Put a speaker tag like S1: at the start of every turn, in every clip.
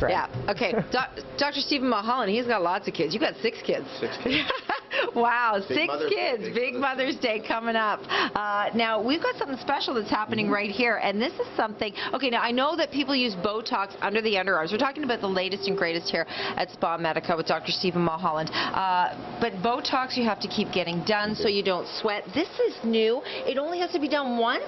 S1: right?
S2: Yeah. Okay. Dr. Stephen Mulholland, he's got lots of kids. You got 6 kids.
S3: 6 kids.
S2: Wow,
S3: Big
S2: 6 kids. Big Mother's Day coming up. Now, we've got something special that's happening right here, and this is something... Okay, now, I know that people use Botox under the underarms. We're talking about the latest and greatest here at SpaMedica with Dr. Stephen Mulholland. But Botox, you have to keep getting done so you don't sweat. This is new. It only has to be done once?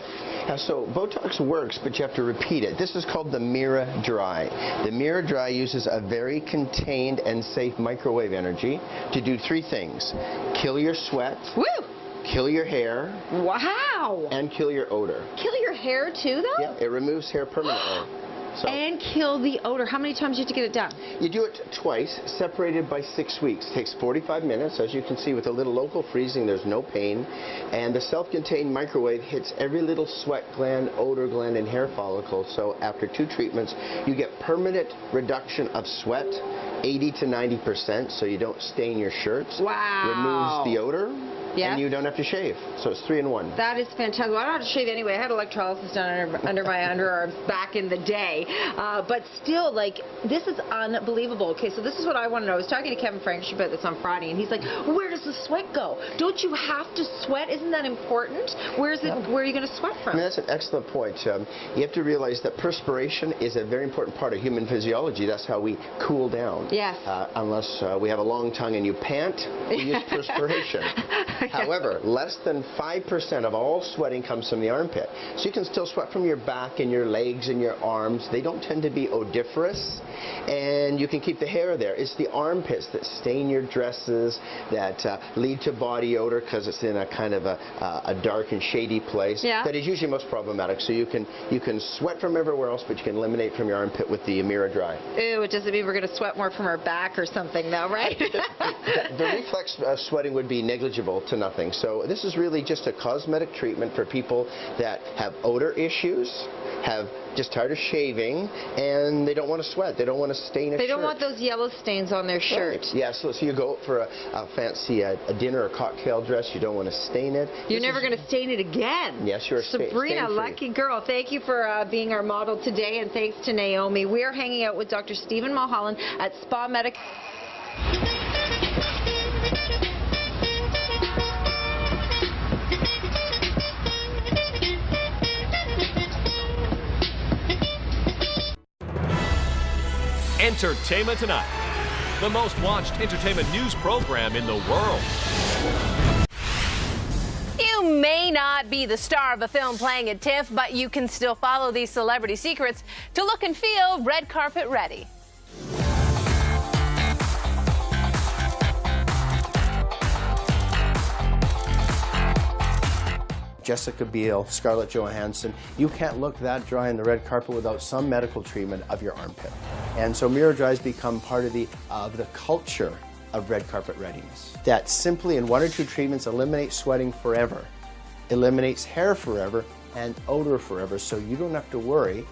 S3: So Botox works, but you have to repeat it. This is called the Miradry. The Miradry uses a very contained and safe microwave energy to do 3 things. Kill your sweat.
S2: Woo!
S3: Kill your hair.
S2: Wow!
S3: And kill your odor.
S2: Kill your hair too, though?
S3: Yeah, it removes hair permanently. So
S2: and kill the odor. How many times do you have to get it done?
S3: You do it twice, separated by 6 weeks. It takes 45 minutes. As you can see, with a little local freezing, there's no pain. And the self-contained microwave hits every little sweat gland, odor gland, and hair follicle. So after 2 treatments, you get permanent reduction of sweat, 80 to 90%, so you don't stain your shirts.
S2: Wow.
S3: Removes the odor.
S2: Yes.
S3: And you don't have to shave. So it's 3 in 1.
S2: That is fantastic. Well, I don't have to shave anyway. I had electrolysis done under my underarms back in the day. But still, like, this is unbelievable. Okay, so this is what I want to know. I was talking to Kevin Frankish about this on Friday, and he's like, where does the sweat go? Don't you have to sweat? Isn't that important? Where are you going to sweat from?
S3: I mean, that's an excellent point. You have to realize that perspiration is a very important part of human physiology. That's how we cool down.
S2: Yes.
S3: Unless we have a long tongue and you pant, we use perspiration. However, less than 5% of all sweating comes from the armpit. So you can still sweat from your back and your legs and your arms. They don't tend to be odoriferous, and you can keep the hair there. It's the armpits that stain your dresses, that lead to body odor because it's in a kind of a dark and shady place.
S2: Yeah.
S3: That is usually most problematic. So you can sweat from everywhere else, but you can eliminate from your armpit with the Miradry.
S2: Ew, it doesn't mean we're going to sweat more from our back or something, though, right?
S3: The reflex sweating would be negligible to nothing. So this is really just a cosmetic treatment for people that have odor issues, have just tired of shaving, and they don't want to sweat. They don't want to stain a shirt.
S2: They don't want those yellow stains on their shirt.
S3: Right. Yeah, so you go out for a fancy a dinner or cocktail dress. You don't want to stain it.
S2: You're never going to stain it again.
S3: Yes, you're
S2: Sabrina, lucky girl. Thank you for being our model today, and thanks to Naomi. We are hanging out with Dr. Stephen Mulholland at SpaMedica.
S4: Entertainment Tonight, the most watched entertainment news program in the world.
S5: You may not be the star of a film playing at TIFF, but you can still follow these celebrity secrets to look and feel red carpet ready.
S3: Jessica Biel, Scarlett Johansson, you can't look that dry on the red carpet without some medical treatment of your armpit. And so Miradry has become part of the culture of red carpet readiness. That simply in 1 or 2 treatments eliminates sweating forever, eliminates hair forever, and odor forever, so you don't have to worry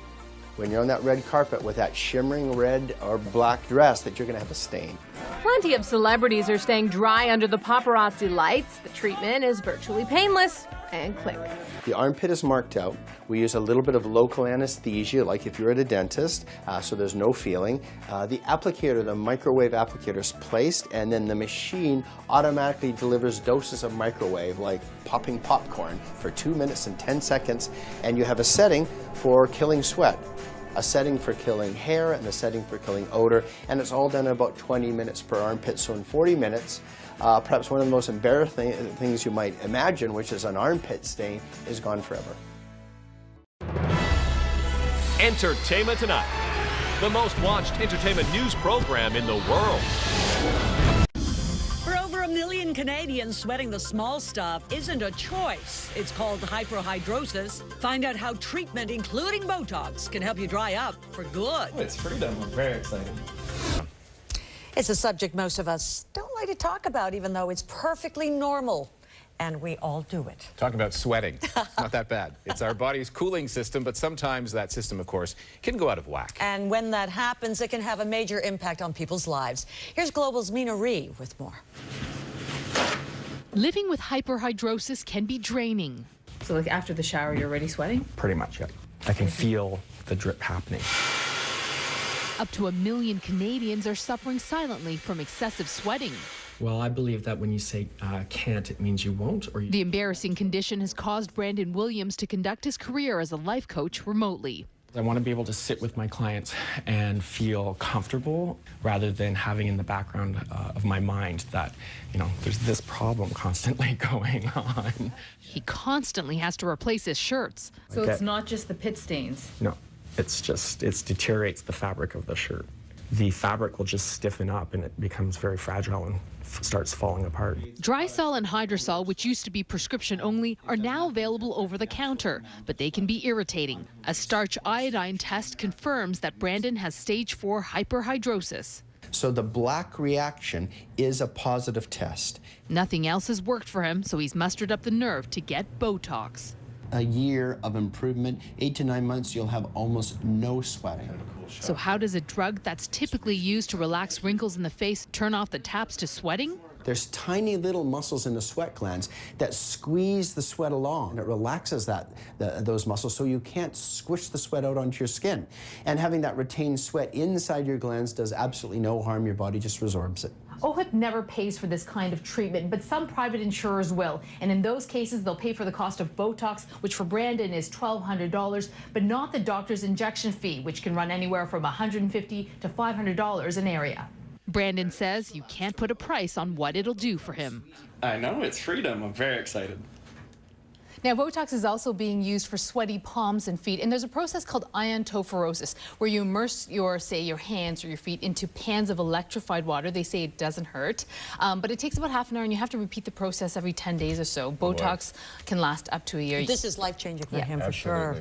S3: when you're on that red carpet with that shimmering red or black dress that you're going to have a stain.
S5: Plenty of celebrities are staying dry under the paparazzi lights. The treatment is virtually painless and quick.
S3: The armpit is marked out. We use a little bit of local anesthesia, like if you're at a dentist, so there's no feeling. The applicator, the microwave applicator, is placed, and then the machine automatically delivers doses of microwave, like popping popcorn, for 2 minutes and 10 seconds, and you have a setting for killing sweat, a setting for killing hair, and a setting for killing odor, and it's all done in about 20 minutes per armpit. So in 40 minutes, perhaps one of the most embarrassing things you might imagine, which is an armpit stain, is gone forever.
S4: Entertainment Tonight, the most watched entertainment news program in the world.
S6: For over 1 million Canadians, sweating the small stuff isn't a choice. It's called hyperhidrosis. Find out how treatment, including Botox, can help you dry up for good.
S7: Oh, it's freedom. I'm very excited.
S6: It's a subject most of us don't like to talk about, even though it's perfectly normal. And we all do it.
S7: Talking about sweating, not that bad. It's our body's cooling system, but sometimes that system, of course, can go out of whack.
S6: And when that happens, it can have a major impact on people's lives. Here's Global's Miradry with more.
S8: Living with hyperhidrosis can be draining.
S9: So like after the shower, you're already sweating?
S10: Pretty much, yeah. I can feel the drip happening.
S8: Up to 1 million Canadians are suffering silently from excessive sweating.
S1: Well, I believe that when you say can't, it means you won't. Or
S8: The embarrassing condition has caused Brandon Williams to conduct his career as a life coach remotely.
S1: I want to be able to sit with my clients and feel comfortable rather than having in the background of my mind that, there's this problem constantly going on.
S8: He constantly has to replace his shirts.
S9: So it's not just the pit stains?
S1: No, it deteriorates the fabric of the shirt. The fabric will just stiffen up and it becomes very fragile and starts falling apart.
S8: Drysol and Hydrosol, which used to be prescription only, are now available over the counter, but they can be irritating. A starch iodine test confirms that Brandon has stage 4 hyperhidrosis.
S3: So the black reaction is a positive test.
S8: Nothing else has worked for him, so he's mustered up the nerve to get Botox.
S3: A year of improvement, 8 to 9 months, you'll have almost no sweating.
S8: So how does a drug that's typically used to relax wrinkles in the face turn off the taps to sweating?
S3: There's tiny little muscles in the sweat glands that squeeze the sweat along. It relaxes those muscles so you can't squish the sweat out onto your skin. And having that retained sweat inside your glands does absolutely no harm. Your body just resorbs it.
S9: OHIP never pays for this kind of treatment, but some private insurers will. And in those cases, they'll pay for the cost of Botox, which for Brandon is $1,200, but not the doctor's injection fee, which can run anywhere from $150 to $500 an area.
S8: Brandon says you can't put a price on what it'll do for him.
S1: I know, it's freedom. I'm very excited.
S9: Now, Botox is also being used for sweaty palms and feet, and there's a process called iontophoresis, where you immerse your hands or your feet into pans of electrified water. They say it doesn't hurt, but it takes about half an hour, and you have to repeat the process every 10 days or so. Botox can last up to a year.
S10: This is life-changing for him, for sure.